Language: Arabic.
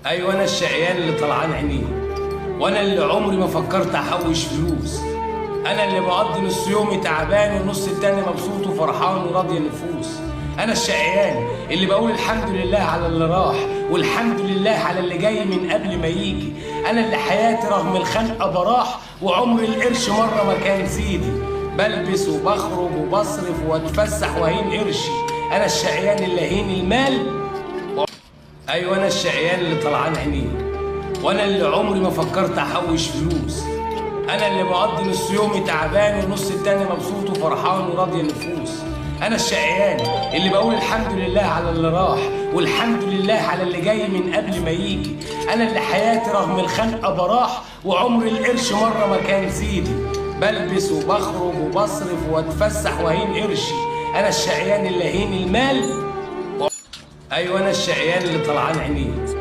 ايوه انا الشقيان اللي طلعان عينيه، وانا اللي عمري ما فكرت احوش فلوس. انا اللي بقضي نص يومي تعبان والنص التاني مبسوط وفرحان وراضي النفوس. انا الشقيان اللي بقول الحمد لله على اللي راح والحمد لله على اللي جاي من قبل ما يجي. انا اللي حياتي رغم الخنقه براح وعمر القرش مره ما كان سيدي. بلبس وبخرج وبصرف واتفسح وهين قرشي. انا الشقيان اللي هين المال. ايوه انا الشقيان اللي طلعان عينيه، وانا اللي عمري ما فكرت احوش فلوس. انا اللي بقضي نص يومي تعبان والنص التاني مبسوط وفرحان وراضي النفوس. انا الشقيان اللي بقول الحمد لله على اللي راح والحمد لله على اللي جاي من قبل ما يجي. انا اللي حياتي رغم الخنقه براح وعمر القرش مره ما كان سيدي. بلبس وبخرج وبصرف واتفسح وهين قرشي. انا الشقيان اللي هين المال. ايوه انا الشقيان اللي طلعان عينيه.